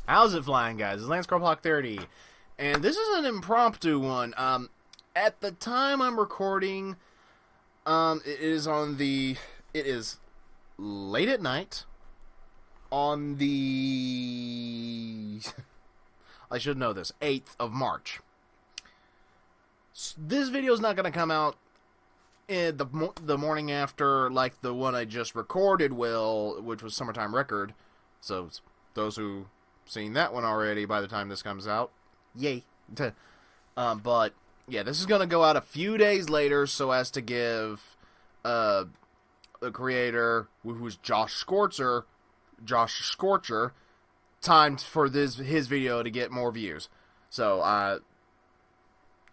How's it flying, guys? It's LanceCarlBlock30, and this is an impromptu one. At the time I'm recording, it is late at night on the, I should know this, 8th of March. This video is not going to come out in the morning after, like the one I just recorded will, which was Summertime Record. So those who seen that one already by the time this comes out, yay. But yeah, this is gonna go out a few days later so as to give the creator, who's Josh Scorcher, time for his video to get more views. So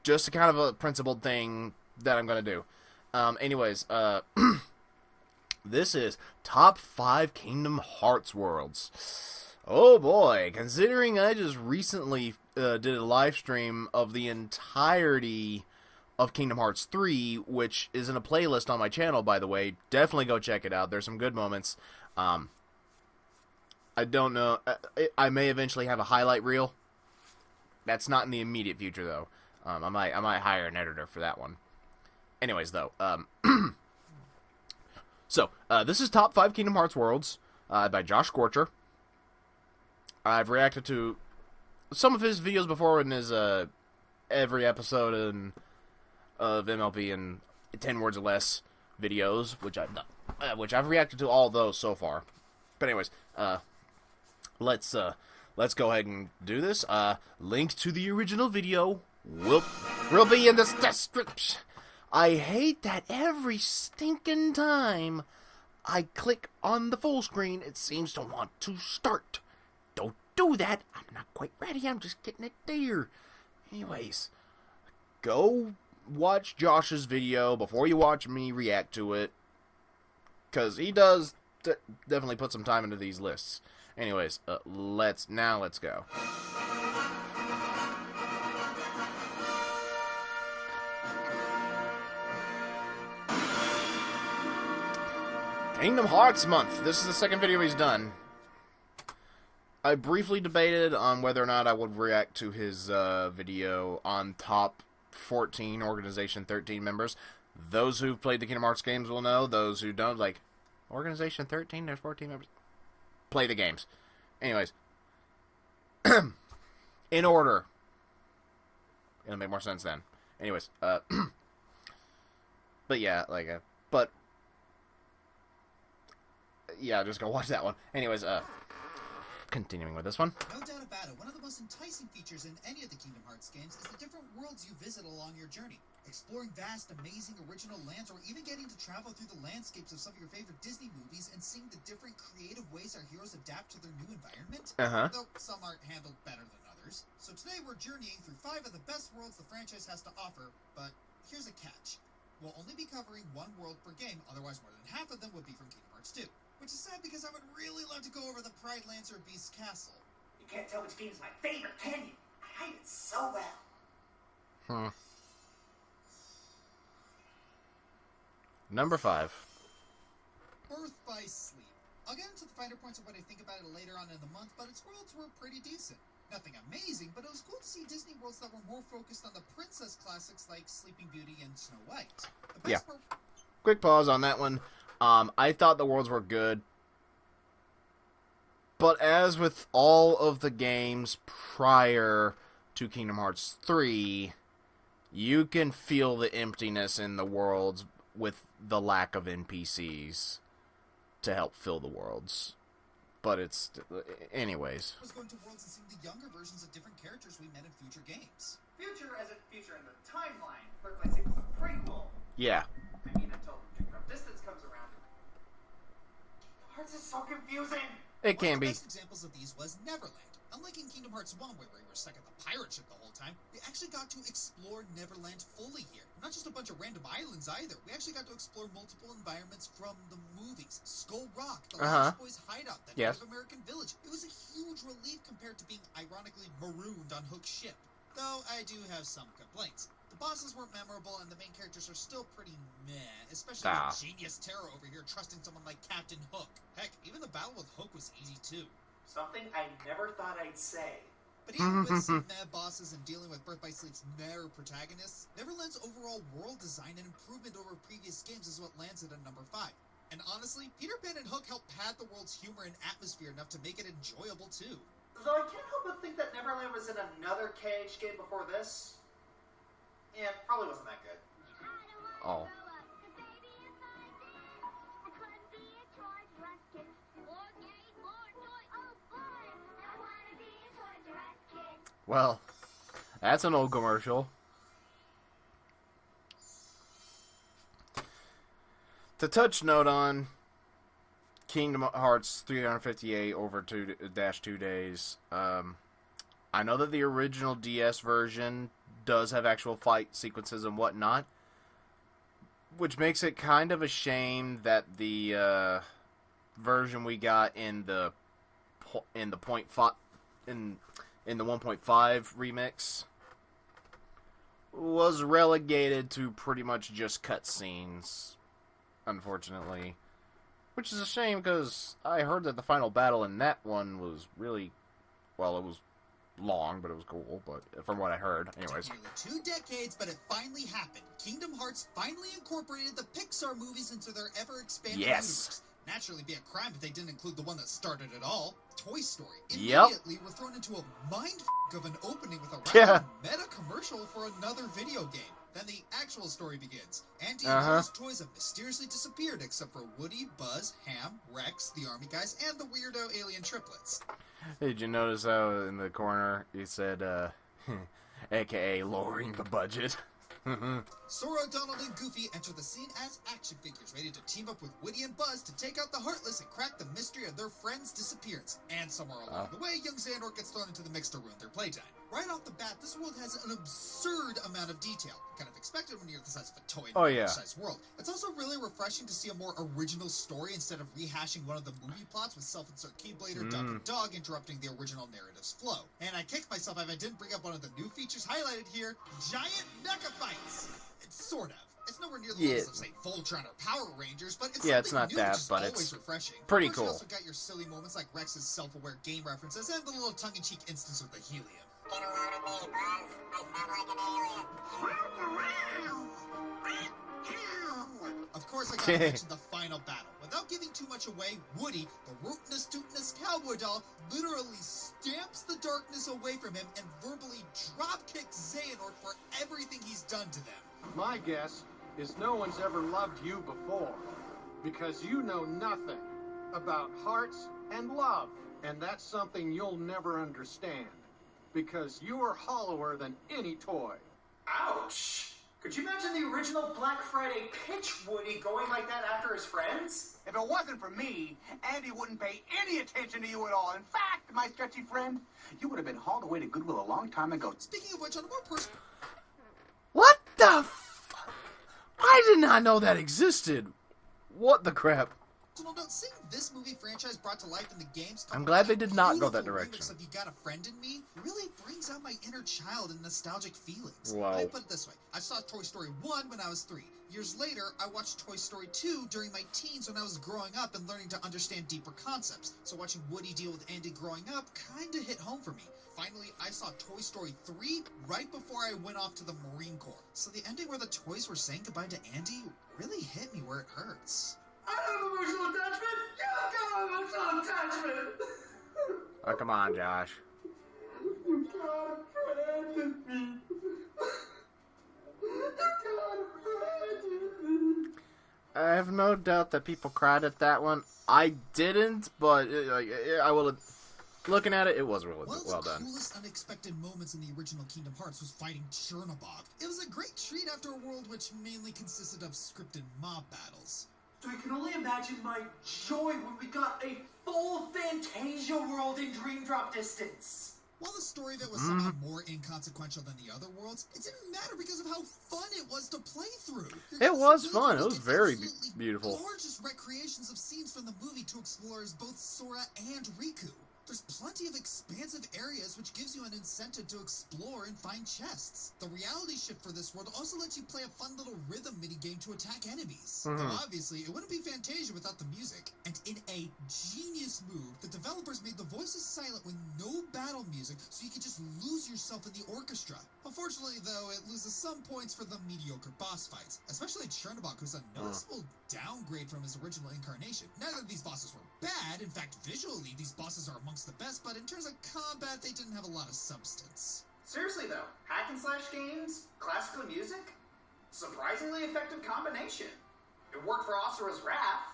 just a kind of a principled thing that I'm gonna do. Anyways, this is top 5 Kingdom Hearts worlds. Oh boy, considering I just recently did a live stream of the entirety of Kingdom Hearts 3, which is in a playlist on my channel, by the way. Definitely go check it out. There's some good moments. I don't know. I may eventually have a highlight reel. That's not in the immediate future, though. I might hire an editor for that one. Anyways, though, so this is top 5 Kingdom Hearts worlds by Josh Scorcher. I've reacted to some of his videos before in his every episode of MLB and 10 words or less videos, which I've done, which I've reacted to all of those so far. But anyways, let's go ahead and do this. Link to the original video will be in the description. I hate that every stinking time I click on the full screen, it seems to want to start. Don't do that. I'm not quite ready. I'm just getting it there. Anyways, go watch Josh's video before you watch me react to it, because he does definitely put some time into these lists. Anyways, let's go. Kingdom Hearts month. This is the second video he's done. I briefly debated on whether or not I would react to his video on top 14 Organization 13 members. Those who've played the Kingdom Hearts games will know. Those who don't, like, Organization 13, there's 14 members. Play the games. Anyways. In order. It'll make more sense then. Anyways. But yeah, like, yeah, just go watch that one. Anyways, continuing with this one. No doubt about it, one of the most enticing features in any of the Kingdom Hearts games is the different worlds you visit along your journey. Exploring vast, amazing, original lands, or even getting to travel through the landscapes of some of your favorite Disney movies and seeing the different creative ways our heroes adapt to their new environment. Though some aren't handled better than others. So today we're journeying through 5 of the best worlds the franchise has to offer, but here's a catch. We'll only be covering one world per game, otherwise more than half of them would be from Kingdom Hearts 2. Which is sad because I would really love to go over the Pride Lancer Beast's castle. You can't tell which game is my favorite, can you? I hide it so well. Number 5. Birth by Sleep. I'll get into the finer points of what I think about it later on in the month, but its worlds were pretty decent. Nothing amazing, but it was cool to see Disney worlds that were more focused on the princess classics like Sleeping Beauty and Snow White. Yeah. Quick pause on that one. I thought the worlds were good, but as with all of the games prior to Kingdom Hearts 3, you can feel the emptiness in the worlds with the lack of NPCs to help fill the worlds. But it's... anyways. I was going to worlds and seeing the younger versions of different characters we met in future games. Future as in future in the timeline. Birth by Sleep was a prequel. Yeah. I mean, until From Distance comes around. Hearts is so confusing. It can be. One of the best examples of these was Neverland. Unlike in Kingdom Hearts 1, where we were stuck at the pirate ship the whole time, we actually got to explore Neverland fully here. Not just a bunch of random islands either. We actually got to explore multiple environments from the movies. Skull Rock, the Lost Boys hideout, the Native American village. It was a huge relief compared to being ironically marooned on Hook's ship. Though I do have some complaints. The bosses weren't memorable, and the main characters are still pretty meh, especially with Genius Terra over here trusting someone like Captain Hook. Heck, even the battle with Hook was easy too. Something I never thought I'd say. But even with some mad bosses and dealing with Birth by Sleep's narrow protagonists, Neverland's overall world design and improvement over previous games is what lands it at number 5. And honestly, Peter Pan and Hook help pad the world's humor and atmosphere enough to make it enjoyable too. Though I can't help but think that Neverland was in another KH game before this. Yeah, probably wasn't that good. Oh. Well, that's an old commercial. To touch note on Kingdom Hearts 358 over 2 days, I know that the original DS version does have actual fight sequences and whatnot, which makes it kind of a shame that the version we got in the 1.5 remix was relegated to pretty much just cutscenes, unfortunately. Which is a shame, because I heard that the final battle in that one was really, well, it was long, but it was cool, but from what I heard, anyways. Nearly 2 decades, but it finally happened. Kingdom Hearts finally incorporated the Pixar movies into their ever-expanding universe. Naturally, it'd be a crime if they didn't include the one that started it all, Toy Story. Immediately, we're thrown into a mind of an opening with a rather meta commercial for another video game. Then the actual story begins. Andy and all his toys have mysteriously disappeared, except for Woody, Buzz, Ham, Rex, the army guys, and the weirdo alien triplets. Did you notice how in the corner he said, aka lowering the budget? Sora, Donald, and Goofy enter the scene as action figures, ready to team up with Woody and Buzz to take out the Heartless and crack the mystery of their friend's disappearance. And somewhere along the way, young Xehanort gets thrown into the mix to ruin their playtime. Right off the bat, this world has an absurd amount of detail. Kind of expected when you're the size of a toy in a size world. It's also really refreshing to see a more original story instead of rehashing one of the movie plots with self-insert Keyblade or Duck and Dog interrupting the original narrative's flow. And I kicked myself if I didn't bring up one of the new features highlighted here, giant mecha fights. It's sort of. It's nowhere near the levels of, say, Voltron or Power Rangers, but it's it's not new, that, which is but always it's refreshing. pretty Of cool. course, you also got your silly moments like Rex's self-aware game references and the little tongue-in-cheek instance with the helium. Get a load of me, Buzz. I sound like an alien. Of course, I gotta mention the final battle. Without giving too much away, Woody, the rootinest, tootinest cowboy doll, literally stamps the darkness away from him and verbally drop-kicks Xehanort for everything he's done to them. My guess is no one's ever loved you before, because you know nothing about hearts and love, and that's something you'll never understand, because you are hollower than any toy. Ouch! Could you imagine the original Black Friday pitch Woody going like that after his friends? If it wasn't for me, Andy wouldn't pay any attention to you at all. In fact, my stretchy friend, you would have been hauled away to Goodwill a long time ago. Speaking of which, on a more personal... What the I did not know that existed. What the crap? Note, seeing this movie franchise brought to life in the games... I'm glad they did not go that direction. Of You Got a Friend in Me really brings out my inner child and nostalgic feelings. Wow. I put it this way. I saw Toy Story 1 when I was 3. Years later, I watched Toy Story 2 during my teens when I was growing up and learning to understand deeper concepts. So watching Woody deal with Andy growing up kinda hit home for me. Finally, I saw Toy Story 3 right before I went off to the Marine Corps. So the ending where the toys were saying goodbye to Andy really hit me where it hurts. I have emotional attachment! You've got emotional attachment! Oh, come on, Josh. You got a friend in me. You got a friend in me. I have no doubt that people cried at that one. I didn't, but I will. Looking at it, it was really well done. One of the coolest unexpected moments in the original Kingdom Hearts was fighting Chernobog. It was a great treat after a world which mainly consisted of scripted mob battles. So I can only imagine my joy when we got a full Fantasia world in Dream Drop distance. While the story of it was somehow more inconsequential than the other worlds, it didn't matter because of how fun it was to play through. It was fun. It was very beautiful. Gorgeous recreations of scenes from the movie to explore as both Sora and Riku. There's plenty of expansive areas which gives you an incentive to explore and find chests. The reality shift for this world also lets you play a fun little rhythm minigame to attack enemies. Though obviously, it wouldn't be Fantasia without the music. And in a genius move, the developers made the voices silent with no battle music so you could just lose yourself in the orchestra. Unfortunately, though, it loses some points for the mediocre boss fights, especially Chernobog, who's a noticeable downgrade from his original incarnation. Neither of these bosses were bad. In fact, visually, these bosses are amongst the best, but in terms of combat, they didn't have a lot of substance. Seriously though, hack and slash games, classical music, surprisingly effective combination. It worked for Asura's Wrath.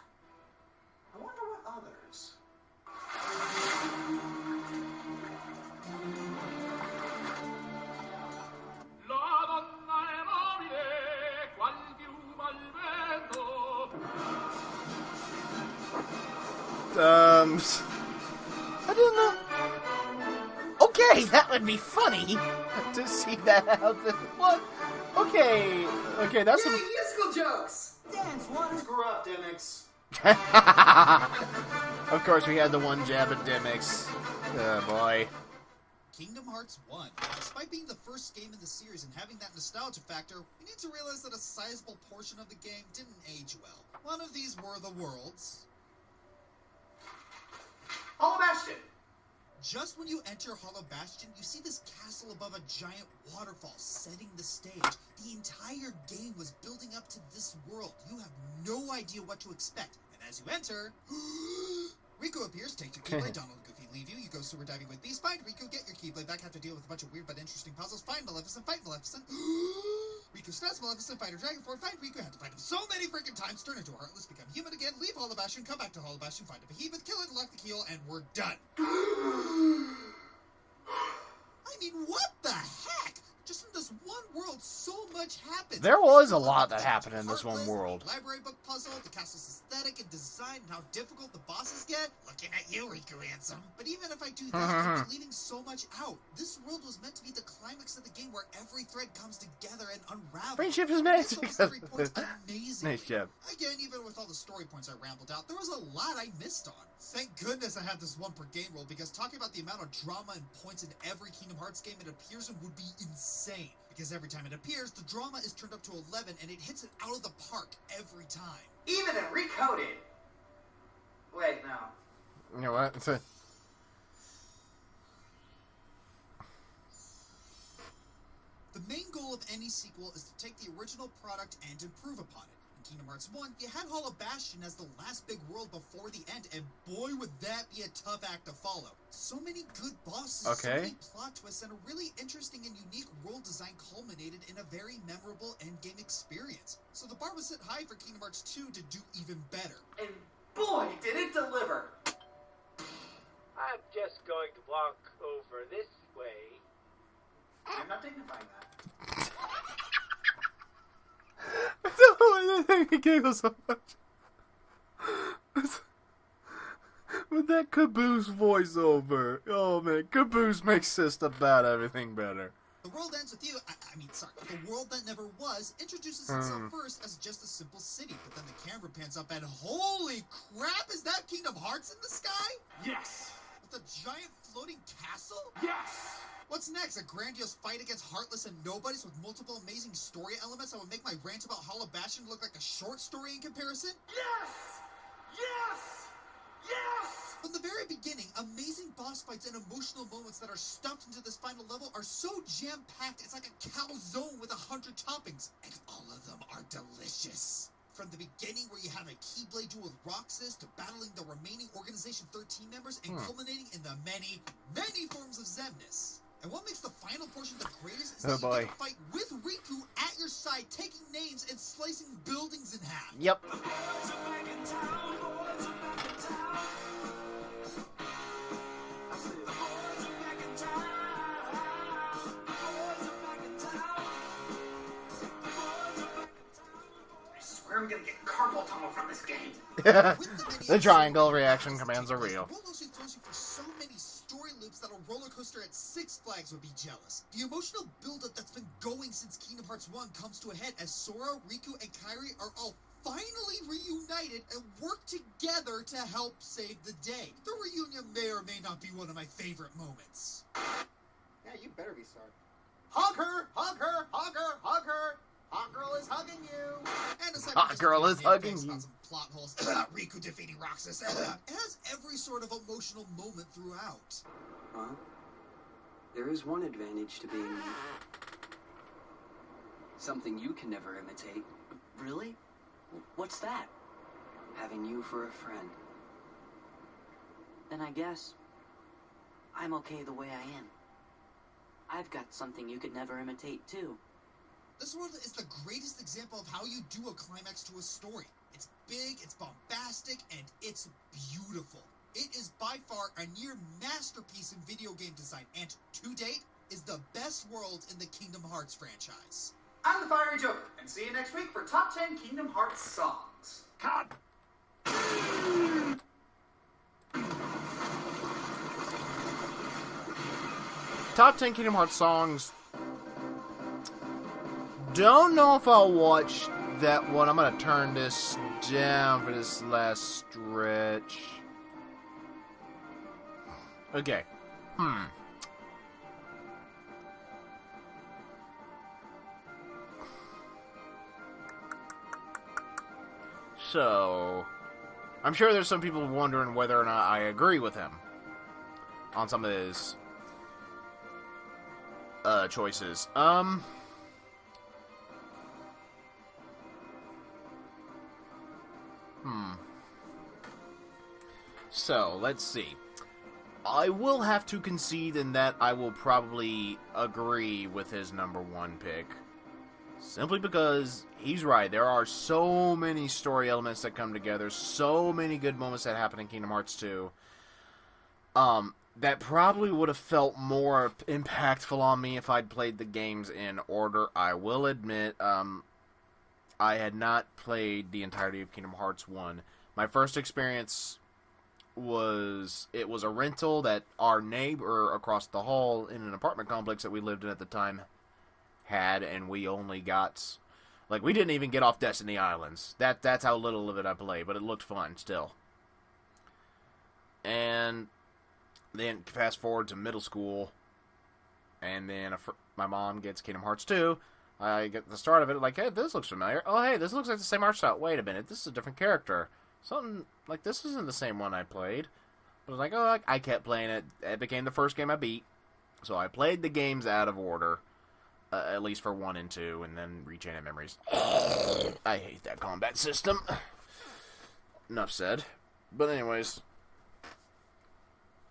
I wonder what others. I didn't know. Okay, that would be funny to see that happen. What? Okay, that's Yay, musical jokes! Dance one. Screw up, Dimmicks. Of course, we had the one jab at Dimmicks. Oh boy. Kingdom Hearts 1. Despite being the first game in the series and having that nostalgia factor, we need to realize that a sizable portion of the game didn't age well. One of these were the worlds. Hollow Bastion. Just when you enter Hollow Bastion, you see this castle above a giant waterfall setting the stage. The entire game was building up to this world. You have no idea what to expect. And as you enter, Riku appears, take your Keyblade, Donald and Goofy leave you, you go super diving with Beast, find Riku, get your Keyblade back, have to deal with a bunch of weird but interesting puzzles, find Maleficent, fight Maleficent, Riku snaps Maleficent, fight her Dragon Form, find Riku, have to fight him so many freaking times, turn into a Heartless, become human again, leave Hollow Bastion, come back to Hollow Bastion, find a Behemoth, kill it, lock the keel, and we're done. I mean, what the heck? Just in this one world, so much happened. There was a lot that happened in this one world. The library book puzzle, the castle's aesthetic and design, and how difficult the bosses get. Looking at you, Riku Handsome. But even if I do that, I'm leaving so much out. This world was meant to be the climax of the game where every thread comes together and unravels. Friendship is magic. Almost every point's amazing. Nice job. Again, even with all the story points I rambled out, there was a lot I missed on. Thank goodness I have this one per game rule, because talking about the amount of drama and points in every Kingdom Hearts game it appears in would be insane. Because every time it appears, the drama is turned up to 11, and it hits it out of the park every time. Even in Recoded. Wait, no. You know what? The main goal of any sequel is to take the original product and improve upon it. In Kingdom Hearts 1, you had Hollow Bastion as the last big world before the end, and boy would that be a tough act to follow. So many good bosses, so many plot twists, and a really interesting and unique world design culminated in a very memorable endgame experience. So the bar was set high for Kingdom Hearts 2 to do even better. And boy, did it deliver! I'm just going to walk over this way. I'm not dignifying that. He giggled so much. With that Caboose voiceover. Oh man, Caboose makes just about everything better. The world ends with you, the world that never was introduces itself first as just a simple city, but then the camera pans up and holy crap, is that Kingdom Hearts in the sky? Yes! With a giant floating castle? Yes! What's next? A grandiose fight against Heartless and Nobodies with multiple amazing story elements that would make my rant about Hollow Bastion look like a short story in comparison? Yes! Yes! Yes! From the very beginning, amazing boss fights and emotional moments that are stuffed into this final level are so jam-packed, it's like a calzone with 100 toppings, and all of them are delicious. From the beginning, where you have a Keyblade duel with Roxas, to battling the remaining Organization 13 members, and culminating in the many, many forms of Xemnas. And what makes the final portion the greatest is that you get to fight with Riku at your side, taking names and slicing buildings in half. Yep. I'm gonna get carpal tunnel from this game. The triangle reaction commands are real. The world also throws you for so many story loops that a roller coaster at Six Flags would be jealous. The emotional buildup that's been going since Kingdom Hearts 1 comes to a head as Sora, Riku, and Kairi are all finally reunited and work together to help save the day. The reunion may or may not be one of my favorite moments. Yeah, you better be sorry. Hug her! Hug her! Hug her! Hug her! Hot girl is hugging you! And aside Hot from just girl a is few hugging nitpicks you. about some plot holes, Riku defeating Roxas, it has every sort of emotional moment throughout. Well, there is one advantage to being me. Something you can never imitate. Really? What's that? Having you for a friend. Then I guess I'm okay the way I am. I've got something you could never imitate, too. This world is the greatest example of how you do a climax to a story. It's big, it's bombastic, and it's beautiful. It is by far a near masterpiece in video game design, and to date, is the best world in the Kingdom Hearts franchise. I'm the Fiery Joker, and see you next week for Top 10 Kingdom Hearts songs. Cut! Top 10 Kingdom Hearts songs. Don't know if I'll watch that one. I'm going to turn this down for this last stretch. Okay. So, I'm sure there's some people wondering whether or not I agree with him on some of his choices. So, let's see. I will have to concede in that I will probably agree with his number one pick. Simply because he's right. There are so many story elements that come together, so many good moments that happen in Kingdom Hearts 2. That probably would have felt more impactful on me if I'd played the games in order. I will admit, I had not played the entirety of Kingdom Hearts 1. My first experience was a rental that our neighbor across the hall in an apartment complex that we lived in at the time had, and we only got, like, we didn't even get off Destiny Islands. That's how little of it I played, but it looked fun still. And then fast forward to middle school, and then my mom gets Kingdom Hearts 2. I get the start of it, like, hey, this looks familiar. Oh, hey, this looks like the same art style. Wait a minute, this is a different character. Something like this isn't the same one I played. But I was like, oh, I kept playing it. It became the first game I beat. So I played the games out of order, at least for 1 and 2, and then Rechain of Memories. I hate that combat system. Enough said. But anyways.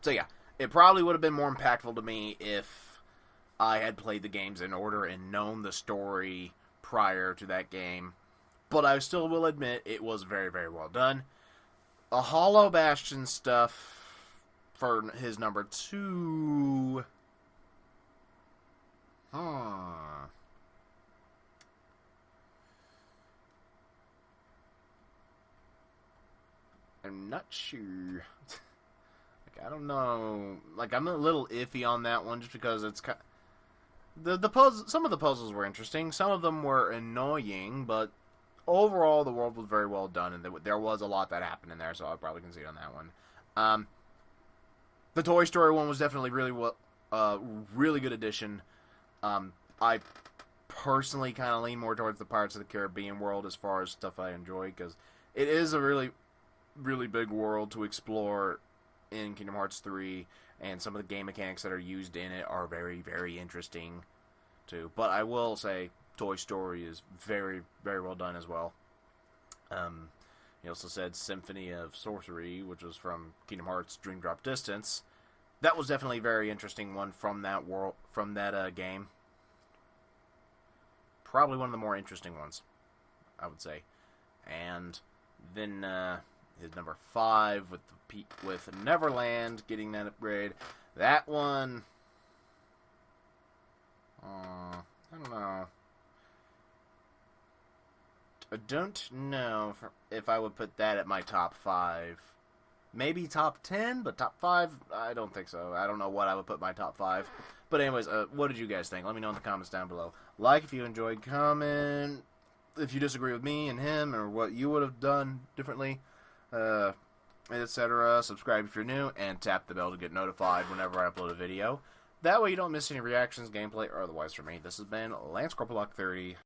So yeah, it probably would have been more impactful to me if I had played the games in order and known the story prior to that game. But I still will admit it was very, very well done. The Hollow Bastion stuff for his number 2. I'm not sure. Like, I don't know. Like, I'm a little iffy on that one just because it's kind of, the puzzle. Some of the puzzles were interesting. Some of them were annoying, but overall, the world was very well done, and there was a lot that happened in there, so I'll probably concede on that one. The Toy Story one was definitely really good addition. I personally kind of lean more towards the Pirates of the Caribbean world as far as stuff I enjoy, because it is a really, really big world to explore in Kingdom Hearts 3, and some of the game mechanics that are used in it are very, very interesting, too. But I will say, Toy Story is very, very well done as well. He also said Symphony of Sorcery, which was from Kingdom Hearts Dream Drop Distance. That was definitely a very interesting one from that world, from that game. Probably one of the more interesting ones, I would say. And then his number 5 with Neverland getting that upgrade. That one, I don't know. I don't know if I would put that at my top 5. Maybe top 10, but top 5, I don't think so. I don't know what I would put my top 5. But anyways, what did you guys think? Let me know in the comments down below. Like if you enjoyed, comment, if you disagree with me and him, or what you would have done differently, etc. Subscribe if you're new, and tap the bell to get notified whenever I upload a video. That way you don't miss any reactions, gameplay, or otherwise from me. This has been Lance Corporalock 30.